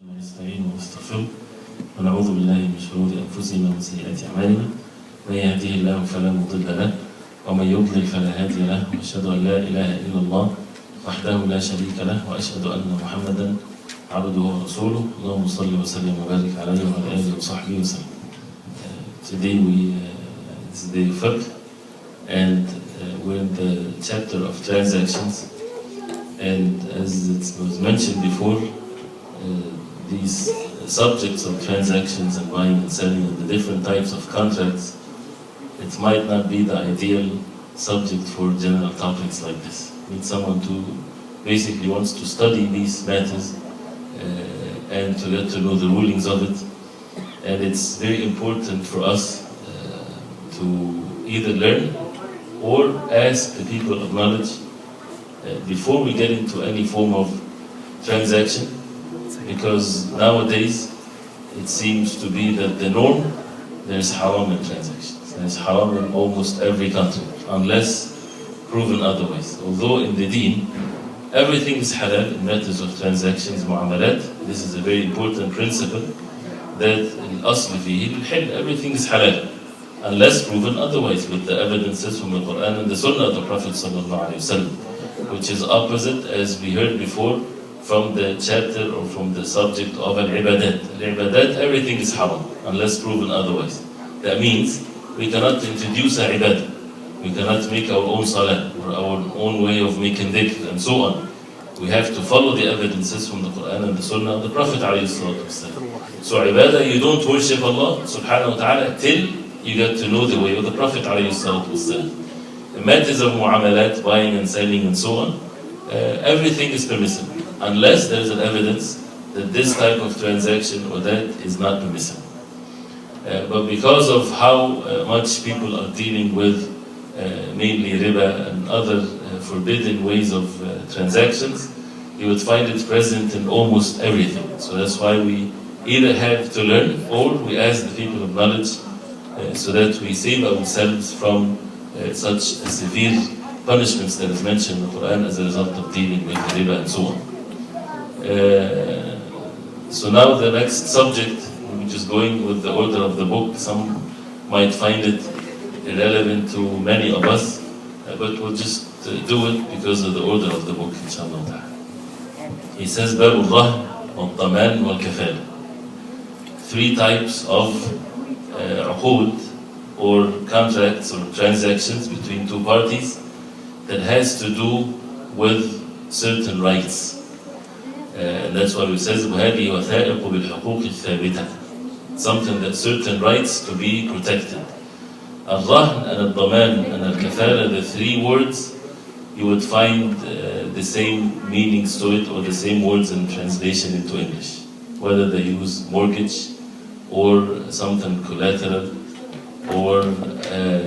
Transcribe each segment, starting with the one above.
ونستعين ونستغفره ونعوذ بالله من شرور أنفسنا ومن سيئات أعمالنا من يهده الله فلا مضل له ومن يضلل فلا هادي له وأشهد أن لا إله إلا الله وحده لا شريك له وأشهد أن محمدا عبده ورسوله اللهم صل وسلم وبارك عليه وعلى آله وصحبه وسلم. Today it's the Fiqh and we're in the chapter of transactions, and as it was mentioned before, these subjects of transactions and buying and selling and the different types of contracts, it might not be the ideal subject for general topics like this. You need someone to basically wants to study these matters and to get to know the rulings of it. And it's very important for us to either learn or ask the people of knowledge before we get into any form of transaction, because nowadays it seems to be that the norm, there's haram in transactions. There's haram in almost every country, unless proven otherwise. Although in the Deen, everything is halal in matters of transactions, mu'amalat. This is a very important principle, that al-asl fihi al-hil, everything is halal, unless proven otherwise with the evidences from the Quran and the Sunnah of the Prophet sallallahu alaihi wasallam, which is opposite, as we heard before, from the chapter or from the subject of al-ibadat. Al-ibadat, everything is haram, unless proven otherwise. That means we cannot introduce a ibadah, we cannot make our own salah or our own way of making dhikr and so on. We have to follow the evidences from the Quran and the Sunnah of the Prophet ﷺ. So ibadah, you don't worship Allah subhanahu wa ta'ala till you get to know the way of the Prophet ﷺ. The matters of mu'amalat, buying and selling and so on, everything is permissible, unless there is an evidence that this type of transaction or that is not permissible. But because of how much people are dealing with mainly riba and other forbidden ways of transactions, you would find it present in almost everything. So that's why we either have to learn or we ask the people of knowledge so that we save ourselves from such severe punishments that is mentioned in the Quran as a result of dealing with riba and so on. So now the next subject, which is going with the order of the book. Some might find it irrelevant to many of us, but we'll just do it because of the order of the book, inshallah. He says, باب الرهن والضمان والكفالة. Three types of عقود or contracts or transactions between two parties that has to do with certain rights. And that's why it says وهذه وثائق بالحقوق الثابتة. Something that certain rights to be protected. Al-Rahn and Al-Daman and Al-Kafala, the three words, you would find the same meanings to it or the same words in translation into English. Whether they use mortgage or something collateral or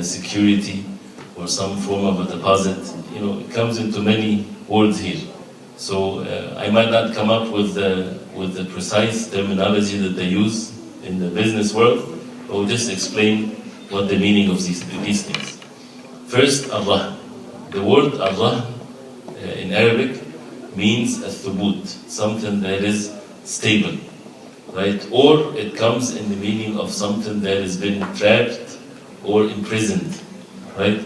security or some form of a deposit, it comes into many words here. So I might not come up with the precise terminology that they use in the business world, but we'll just explain what the meaning of these things. First, Al-Rahn. The word Al-Rahn in Arabic means al-thubut, something that is stable, right? Or it comes in the meaning of something that has been trapped or imprisoned, right?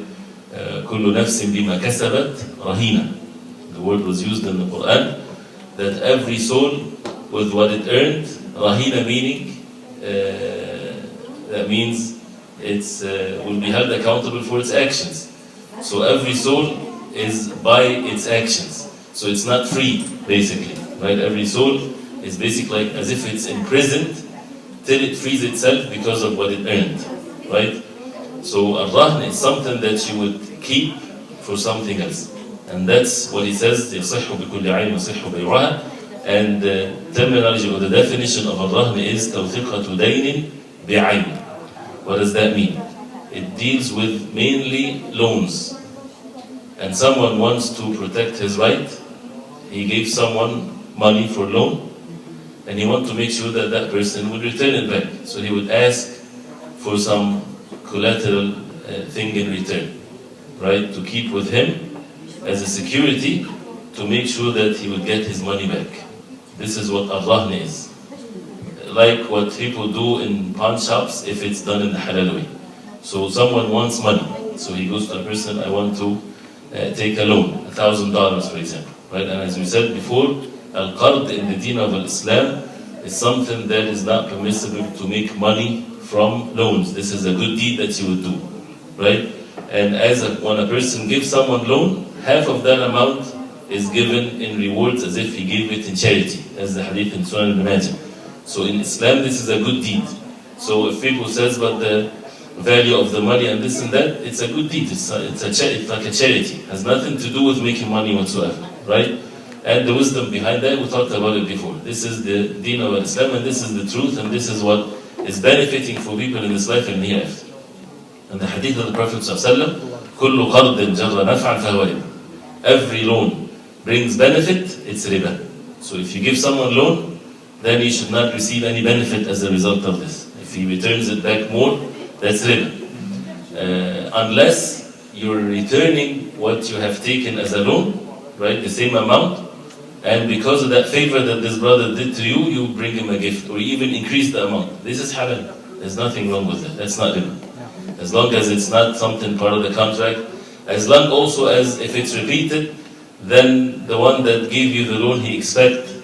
كل نفس بما كسبت رهينة. The word was used in the Quran that every soul with what it earned, rahina meaning, that means it's will be held accountable for its actions. So every soul is by its actions. So it's not free, basically, right? Every soul is basically like as if it's imprisoned till it frees itself because of what it earned, right? So al-rahn is something that you would keep for something else. And that's what he says, يصح بكل عين يصح بيوعها. And the terminology or the definition of al-rahn is توثيقة دين بعين. What does that mean? It deals with mainly loans. And someone wants to protect his right. He gave someone money for loan, and he wants to make sure that that person would return it back. So he would ask for some collateral thing in return, right? To keep with him as a security to make sure that he would get his money back. This is what al-rahn is. like what people do in pawn shops if it's done in the halal way. So someone wants money, so he goes to a person, I want to take a loan, $1,000 for example, right? And as we said before, al-qard in the Deen of Islam is something that is not permissible to make money from loans. This is a good deed that you would do, right? And when a person gives someone loan, half of that amount is given in rewards as if he gave it in charity, as the hadith in Sunan al-Majah. So in Islam, this is a good deed. So if people says about the value of the money and this and that, it's a good deed. It's like a charity. It has nothing to do with making money whatsoever, right? And the wisdom behind that, we talked about it before. This is the Deen of Islam, and this is the truth, and this is what is benefiting for people in this life and hereafter. And the hadith of the Prophet ﷺ, كُلُّ قَرْضٍ جَرَّ نَفْعًا فَهُوَ رِبًا. Every loan brings benefit, it's riba. So if you give someone loan, then he should not receive any benefit as a result of this. If he returns it back more, that's riba. Unless you're returning what you have taken as a loan, right, the same amount, and because of that favor that this brother did to you, you bring him a gift, or even increase the amount. This is halal. There's nothing wrong with that. That's not riba. As long as it's not something part of the contract, as long also as if it's repeated, then the one that gave you the loan, he expects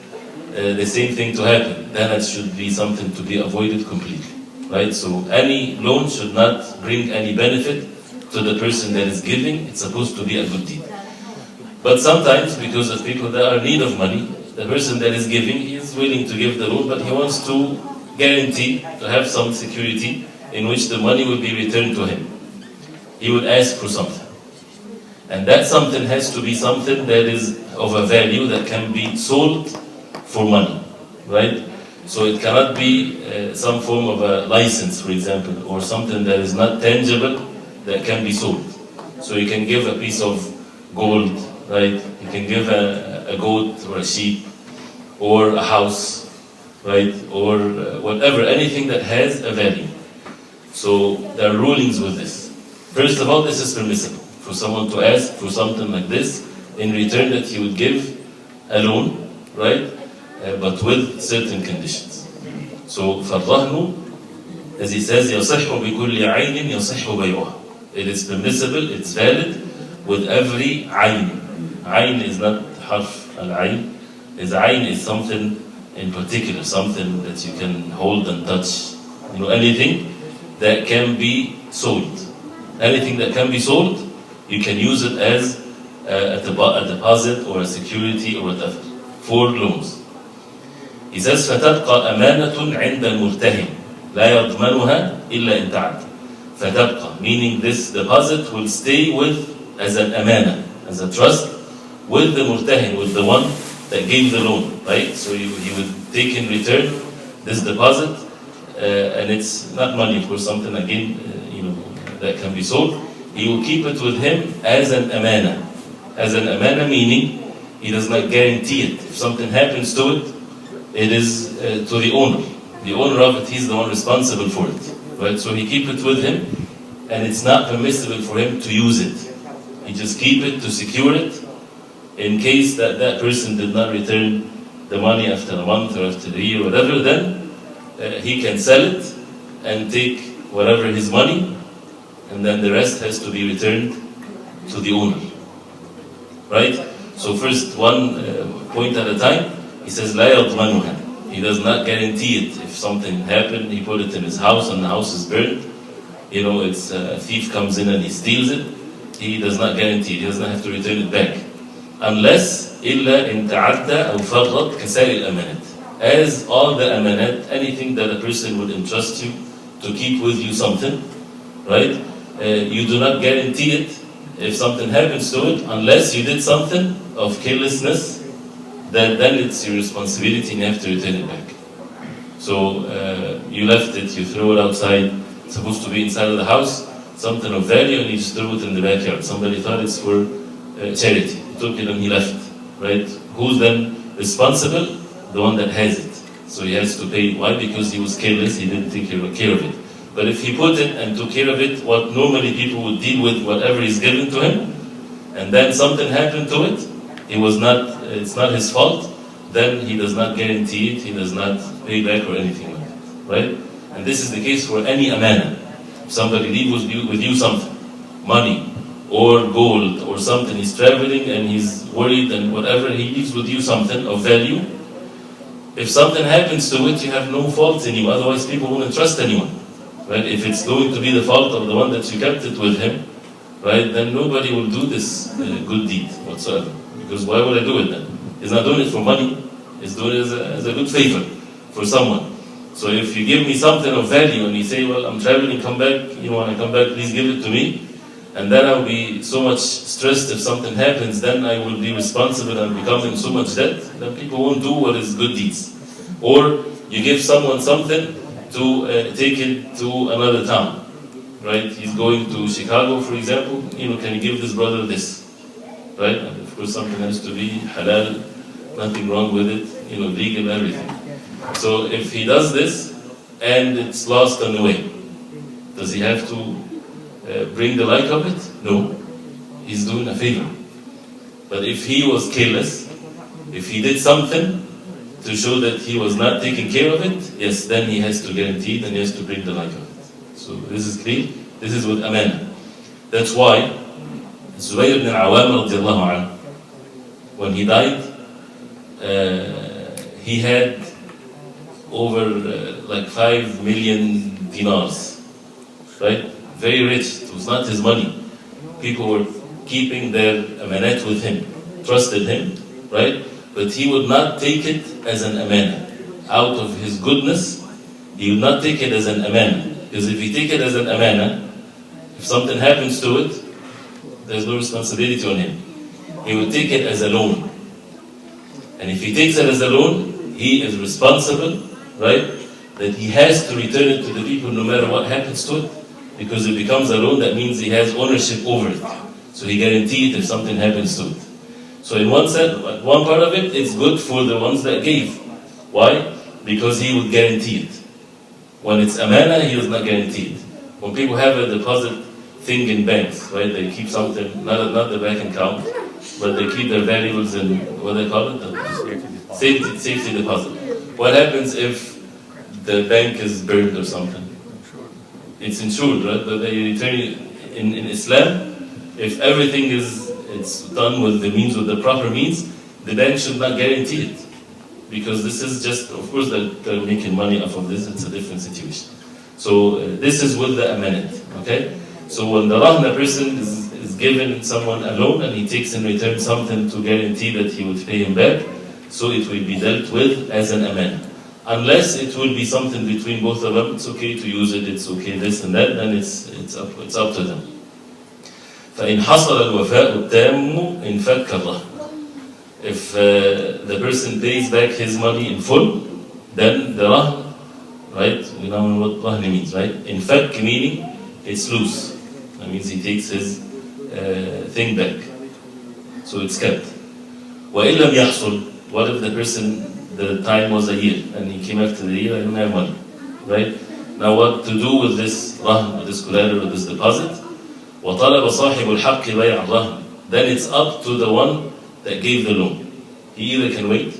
the same thing to happen. Then it should be something to be avoided completely, right? So any loan should not bring any benefit to the person that is giving. It's supposed to be a good deed. But sometimes, because of people that are in need of money, the person that is giving, he is willing to give the loan, but he wants to guarantee, to have some security in which the money will be returned to him. He would ask for something. And that something has to be something that is of a value that can be sold for money, right? So it cannot be some form of a license, for example, or something that is not tangible that can be sold. So you can give a piece of gold, right? You can give a goat or a sheep or a house, right? Or whatever, anything that has a value. So there are rulings with this. First of all, this is permissible for someone to ask for something like this in return that he would give a loan, right? But with certain conditions. So فَالرَّهْنُ, as he says, يَصِحُ بِكُلِّ عَيْنٍ يَصِحُ بَيْعُهَا. It is permissible, it's valid with every عين. عين is not harf al-ayn. Ayn is something in particular, something that you can hold and touch. You know, anything that can be sold. Anything that can be sold, you can use it as a deposit or a security or whatever for loans. He says فتبقى أمانة عند المرتهن لا يضمنها إلا إن تعد. فتبقى, meaning this deposit will stay with as an amana, as a trust with the murtahin, with the one that gave the loan, right? So he would take in return this deposit, and it's not money, of course, something again, that can be sold. He will keep it with him as an amana. As an amana, meaning he does not guarantee it. If something happens to it, it is to the owner. The owner of it, he's the one responsible for it, right? So he keep it with him, and it's not permissible for him to use it. He just keep it to secure it in case that person did not return the money after a month or after a year or whatever. Then he can sell it and take whatever his money, and then the rest has to be returned to the owner, right? So first, one point at a time. He says لا يضمنها. He does not guarantee it. If something happened, he put it in his house and the house is burned, it's a thief comes in and he steals it, he does not guarantee it. He does not have to return it back. Unless إلا إن تعدى أو فرط كسائر الأمانات. As all the amanat, anything that a person would entrust you to keep with you something, right? You do not guarantee it if something happens to it unless you did something of carelessness. Then it's your responsibility and you have to return it back. So you left it, you throw it outside, it's supposed to be inside of the house, something of value, and you just threw it in the backyard. Somebody thought it's for charity. He took it and he left, right? Who's then responsible? The one that has it. So he has to pay. Why? Because he was careless, he didn't take care of it. But if he put it and took care of it, what normally people would deal with, whatever is given to him, and then something happened to it, it's not his fault, then he does not guarantee it, he does not pay back or anything like that. right? And this is the case for any amana. If somebody leaves with you something, money, or gold, or something, he's traveling and he's worried and whatever, he leaves with you something of value. If something happens to it, you have no fault in you, otherwise people wouldn't trust anyone, right? If it's going to be the fault of the one that you kept it with him, right, then nobody will do this good deed whatsoever. Because why would I do it then? He's not doing it for money, he's doing it as a good favor for someone. So if you give me something of value and you say, well, I'm traveling, come back, when I come back, please give it to me, and then I'll be so much stressed if something happens, then I will be responsible and become in so much debt, then people won't do what is good deeds. Or you give someone something to take it to another town, right? He's going to Chicago, for example, can you give this brother this, right? And of course something has to be halal, nothing wrong with it, legal, everything. So if he does this and it's lost on the way, does he have to bring the like of it? No, he's doing a favor. But if he was careless, if he did something to show that he was not taking care of it, yes, then he has to guarantee it and he has to bring the like of it. So this is clear. This is with amana. That's why Zubayr ibn al-Awwam radiallahu anhu, when he died, he had over like 5 million dinars, right? Very rich. It was not his money. People were keeping their amanat with him, trusted him, right? But he would not take it as an amana. Out of his goodness, he would not take it as an amana. Because if he take it as an amana, if something happens to it, there's no responsibility on him. He would take it as a loan. And if he takes it as a loan, he is responsible, right? That he has to return it to the people no matter what happens to it. Because it becomes a loan, that means he has ownership over it. So he guarantees it if something happens to it. So in one part of it, it's good for the ones that gave. Why? Because he would guarantee it. When it's amana, he is not guaranteed. When people have a deposit thing in banks, right? They keep something, not the bank account, but they keep their valuables in, what they call it? The safety deposit. What happens if the bank is burned or something? It's insured, right? But they return it in Islam. If everything it's done with the proper means, the bank should not guarantee it. Because this is just, of course, they're making money off of this, it's a different situation. So this is with the amanat, okay? So when the rahna person is given someone a loan and he takes in return something to guarantee that he would pay him back, so it will be dealt with as an amanat. Unless it will be something between both of them, it's okay to use it, it's okay this and that, then it's up to them. فإن حصل الوفاء التام انفك الرهن. If the person pays back his money in full, then the rahn, right? We now know what rahn means, right? Infak meaning it's loose. That means he takes his thing back. So it's kept. وإن لم يحصل, what if the person, the time was a year, and he came after the year, I don't have money, right? Now what to do with this rahn, with this collateral, with this deposit? وطلب صاحب الحق بيع الرهن. Then it's up to the one that gave the loan. He either can wait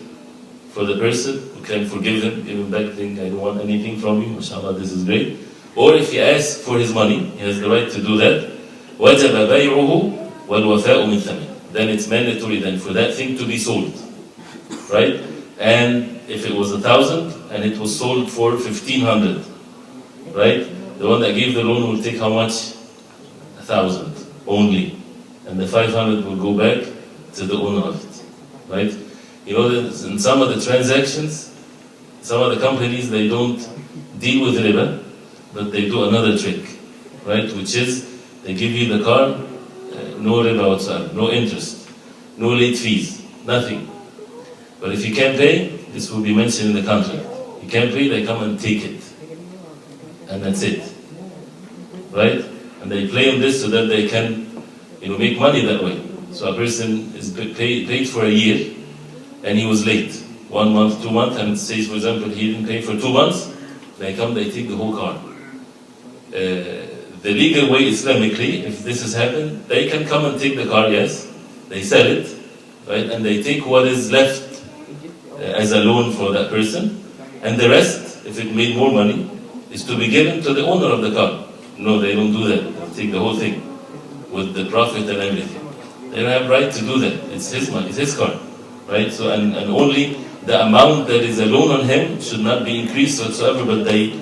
for the person who can forgive him, give him back, think, I don't want anything from you, mashallah, this is great. Or if he asks for his money, he has the right to do that. وَجَبَ بَيْعُهُ وَالْوَفَاءُ مِنْ ثَمِنٍ. Then it's mandatory then for that thing to be sold, right? And if it was 1,000 and it was sold for 1,500, right? The one that gave the loan will take how much? 1,000 only, and the 500 will go back to the owner of it, right? You know that in some of the transactions, some of the companies, they don't deal with riba, but they do another trick, right? Which is, they give you the car, no riba whatsoever, no interest, no late fees, nothing. But if you can't pay, this will be mentioned in the contract. You can't pay, they come and take it. And that's it, right? And they play on this so that they can, make money that way. So a person is paid for a year, and he was late, 1 month, 2 months, and it says, for example, he didn't pay for 2 months. They come, they take the whole car. The legal way, Islamically, if this has happened, they can come and take the car, yes, they sell it, right, and they take what is left as a loan for that person, and the rest if it made more money, is to be given to the owner of the car. No, they don't do that. They take the whole thing with the profit and everything. They don't have right to do that. It's his money, it's his car, right? So and only the amount that is a loan on him should not be increased whatsoever. But they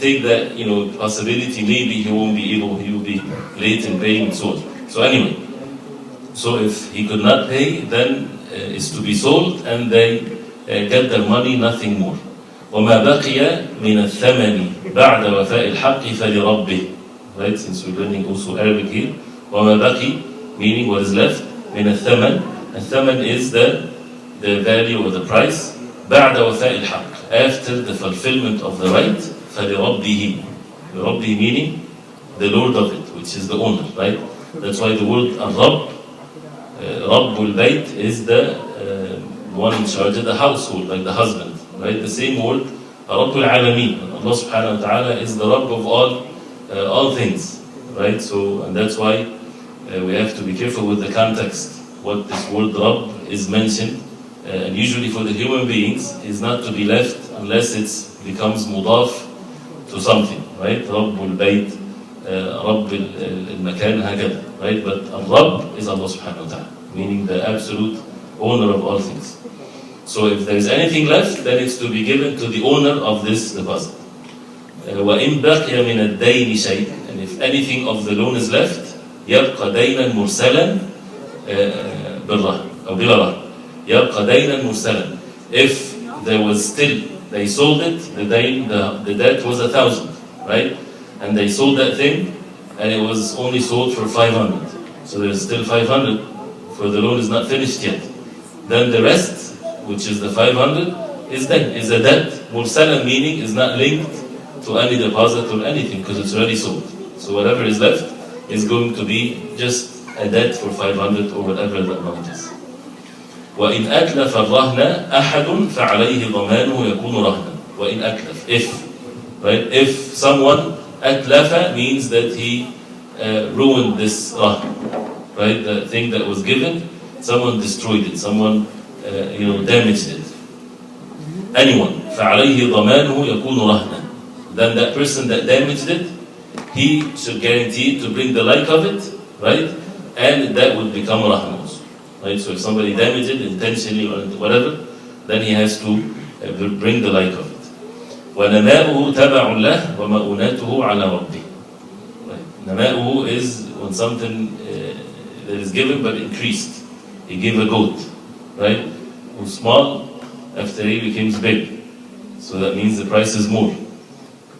take that possibility. Maybe he won't be able. He will be late in paying and so on. So anyway, so if he could not pay, then it's to be sold, and they get their money, nothing more. وما بقي من الثمن بعد وفاء الحق فلربه. Right? Since we're learning also Arabic here. وما بقي, meaning what is left. من الثمن. الثمن is the value or the price. بعد وفاء الحق, after the fulfillment of the right. فلربه. ربه meaning the Lord of it, which is the owner, right? That's why the word Rabb, Rabbul Bayt, is the one in charge of the household, like the husband, right? The same word, Rabbul Alameen. Allah subhanahu wa ta'ala is the Rabb of all things, right? So, and that's why we have to be careful with the context. What this word Rabb is mentioned, and usually for the human beings, is not to be left unless it becomes mudaf to something, right? Rabbul Bayt, Rabb al-Makan, hakada, right? But Rabb is Allah subhanahu wa ta'ala, meaning the absolute owner of all things. So if there is anything left, then it's to be given to the owner of this deposit. وَإِن بَقِيَ مِنَ الدَّيْنِ شَيْءٍ, and if anything of the loan is left, يَبْقَ دَيْنًا مُرْسَلًا بِالرَّهْنِ أو بِلَا رَهْنِ. يَبْقَ دَيْنًا مُرْسَلًا. If there was still, they sold it, the debt was 1,000, right? And they sold that thing, and it was only sold for 500. So there's still 500, for the loan is not finished yet. Then the rest, which is the 500, is a debt. Mursala, meaning is not linked to any deposit or anything, because it's already sold. So whatever is left is going to be just a debt for 500 or whatever the amount is. وَإِنْ أَتْلَفَ الرَّهْنَ أَحَدٌ فَعَلَيْهِ ضَمَانُهُ يَكُونُ رَهْنًا. وَإِنْ أَتْلَفَ, if someone, atlafa means that he ruined this rahn, right? The thing that was given, someone destroyed it, someone damaged it. Anyone, فَعَلَيْهِ ضَمَانُهُ يَكُونُ رَهْنًا. Then that person that damaged it, he should guarantee to bring the like of it, right? And that would become rahn also, right? So if somebody damaged it intentionally or whatever, then he has to bring the like of it. وَنَمَاؤُهُ تَبَعٌ لَهُ وَمَؤُونَاتُهُ عَلَى رَبِّهِ. Nama'uhu is when something that is given but increased. He gave a goat, right? It was small, after he becomes big. So that means the price is more.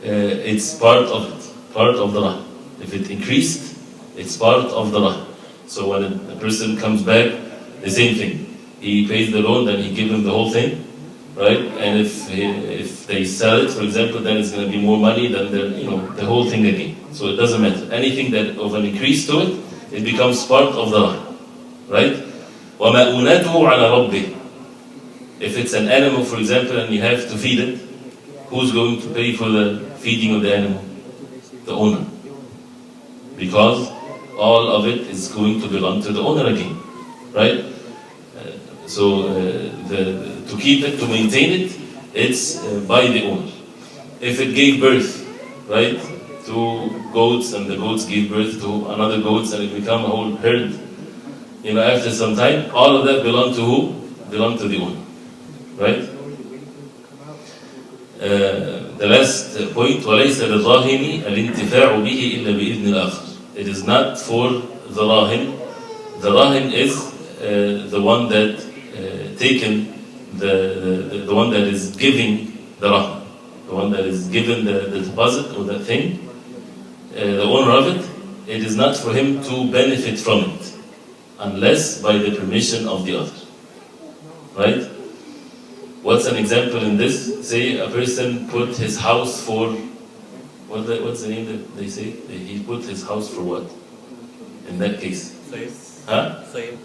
It's part of it, part of the rah. If it increased, it's part of the rah. So when a person comes back, the same thing. He pays the loan, then he gives him the whole thing, right? And if they sell it, for example, then it's going to be more money than the whole thing again. So it doesn't matter. Anything that of an increase to it, it becomes part of the rah, right? وَمَأُونَاتُهُ عَلَى رَبِّهِ. If it's an animal, for example, and you have to feed it, who's going to pay for the feeding of the animal? The owner. Because all of it is going to belong to the owner again, right? To keep it, to maintain it, it's by the owner. If it gave birth, right, to goats, and the goats gave birth to another goats, and it become a whole herd, after some time, all of that belong to who? Belong to the owner, right? The last point, وَلَيْسَ لِلرَّاهِنِ الْإِنْتِفَاعُ بِهِ إِلَّا بِإِذْنِ الْآخَرِ. It is not for the rahin. The rahin is the one that taken, the one that is giving the rahin, the one that is given the deposit or the thing, the owner of it. It is not for him to benefit from it, unless by the permission of the other, right? What's an example in this? Say a person put his house for, what's the name that they say? He put his house for what? In that case? Save. Huh? Save.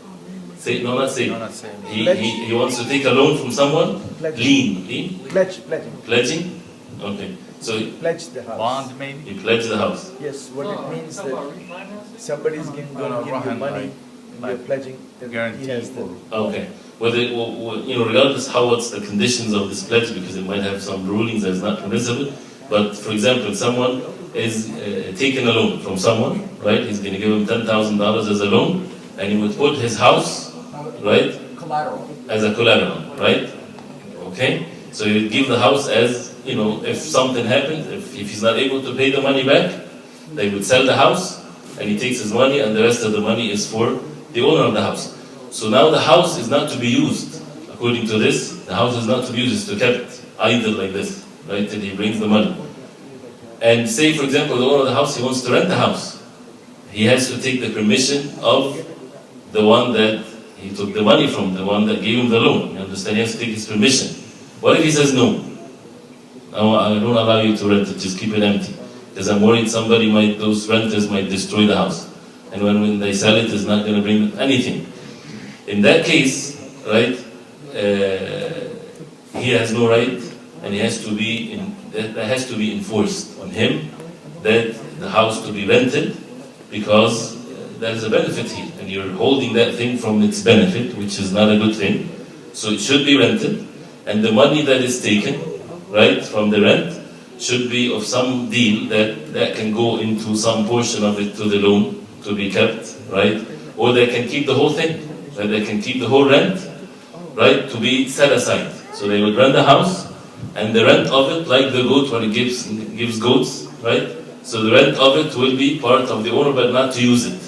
Say, no, not save. No, not save. He wants to take a loan from someone? Lean. Pledging? Okay. So Pledge the house. Bond, maybe? you pledge the house. Yes, what it means that somebody is going to give you money You're pledging, guarantees. Okay. Regardless what's the conditions of this pledge, because it might have some rulings that's not permissible. But for example, someone is taking a loan from someone, right? He's going to give him $10,000 as a loan, and he would put his house, right, as a collateral, right? Okay. So he would give the house as, if something happens, if he's not able to pay the money back, they would sell the house, and he takes his money, and the rest of the money is for the owner of the house. So now the house is not to be used. According to this, the house is not to be used, it's to kept idle like this, right, till he brings the money. And say, for example, the owner of the house, he wants to rent the house. He has to take the permission of the one that he took the money from, the one that gave him the loan. You understand? He has to take his permission. What if he says no? No, I don't allow you to rent it, just keep it empty. Because I'm worried those renters might destroy the house. And when they sell it, it's not going to bring anything. In that case, right, he has no right, and that has to be enforced on him, that the house to be rented, because there's a benefit here, and you're holding that thing from its benefit, which is not a good thing. So it should be rented, and the money that is taken, right, from the rent, should be of some deal that can go into some portion of it to the loan, to be kept, right? Or they can keep the whole thing, right? They can keep the whole rent, right, to be set aside. So they would rent the house, and the rent of it, like the goat when it gives goats, right? So the rent of it will be part of the owner, but not to use it,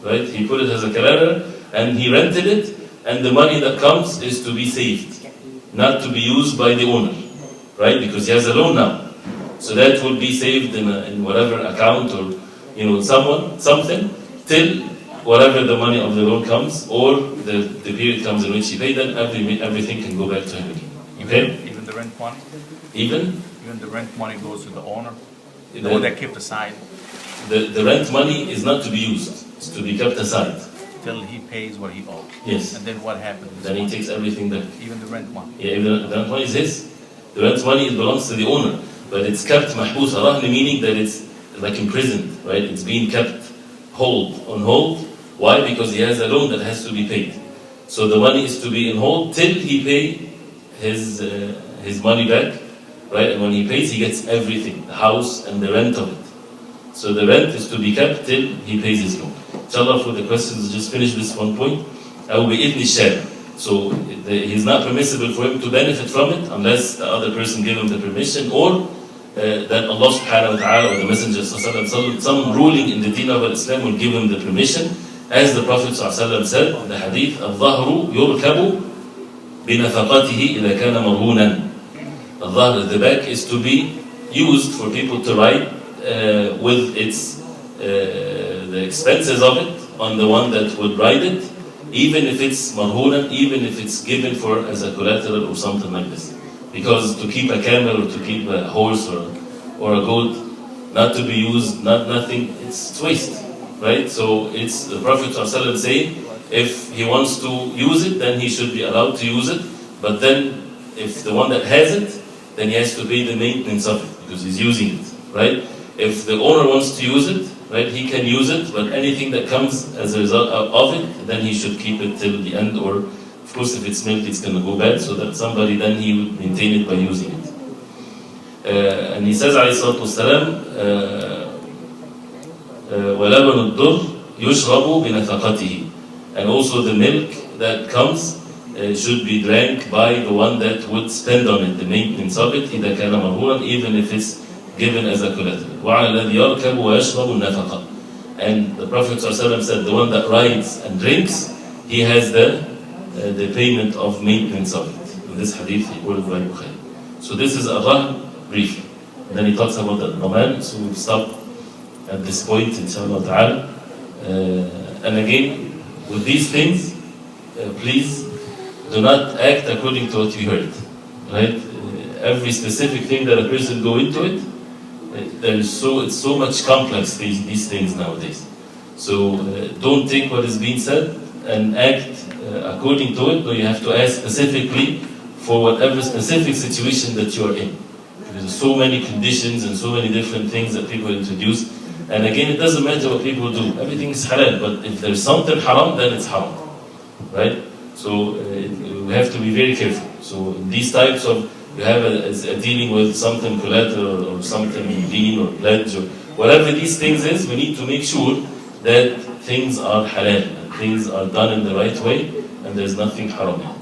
right? He put it as a collateral, and he rented it, and the money that comes is to be saved, not to be used by the owner, right? Because he has a loan now. So that will be saved in whatever account or something, till whatever the money of the loan comes, or the period comes in which he paid, then everything can go back to him again. Okay? Even the rent money? Even the rent money goes to the owner? The one that kept aside? The rent money is not to be used. It's to be kept aside. Till he pays what he owes? Yes. And then what happens? Then he takes everything back. Even the rent money? Yeah, even the rent money is his. The rent money belongs to the owner. But it's kept mahbus rahn, meaning that it's like imprisoned, right? It's being kept on hold. Why? Because he has a loan that has to be paid. So the money is to be in hold till he pay his money back, right? And when he pays, he gets everything, the house and the rent of it. So the rent is to be kept till he pays his loan. Inshallah, for the questions, just finish this one point. أو بإذن الشارع. So he's not permissible for him to benefit from it unless the other person gave him the permission, or that Allah subhanahu wa ta'ala or the Messenger some ruling in the Deen of Islam will give him the permission. As the Prophet ﷺ said in the hadith, الظهر يركب بنفقته إذا كان مرهونا. الظهر, the back, is to be used for people to ride with the expenses of it on the one that would ride it, even if it's marhunan, even if it's given for as a collateral or something like this. Because to keep a camel or to keep a horse or a goat, not to be used, nothing, it's waste, right? So it's the Prophet ﷺ saying, if he wants to use it, then he should be allowed to use it. But then, if the one that has it, then he has to pay the maintenance of it because he's using it, right? If the owner wants to use it, right, he can use it, but anything that comes as a result of it, then he should keep it till the end, or of course if it's milk, it's going to go bad, so that somebody, then he would maintain it by using it. And he says, alayhi salatu wasalam, وَلَبَنُ الدُّرْ يُشْرَبُ بِنَفَقَتِهِ. And also the milk that comes should be drank by the one that would spend on it, the maintenance of it, إِذَا كَانَ مَرْهُونًا, even if it's given as a collateral. وَعَلَى الَّذِي يَرْكَبُ وَيَشْرَبُ النَّفَقَةِ. And the Prophet ﷺ said, the one that rides and drinks, he has the payment of maintenance of it. In this hadith, he quoted by Bukhari. So this is a briefly. And then he talks about the Rahman, so we'll stop at this point, inshallah ta'ala. And again, with these things, please do not act according to what you heard. Right? Every specific thing that a person go into it, it's so much complex, these things nowadays. So don't take what is being said and act according to it, but you have to ask specifically for whatever specific situation that you are in. There's so many conditions and so many different things that people introduce, And again, it doesn't matter what people do. Everything is halal. But if there's something haram, then it's haram. Right? So we have to be very careful. So in these types of, you have a dealing with something collateral or something in deen or pledge or whatever these things is, we need to make sure that things are halal, and things are done in the right way, and there's nothing haram in it.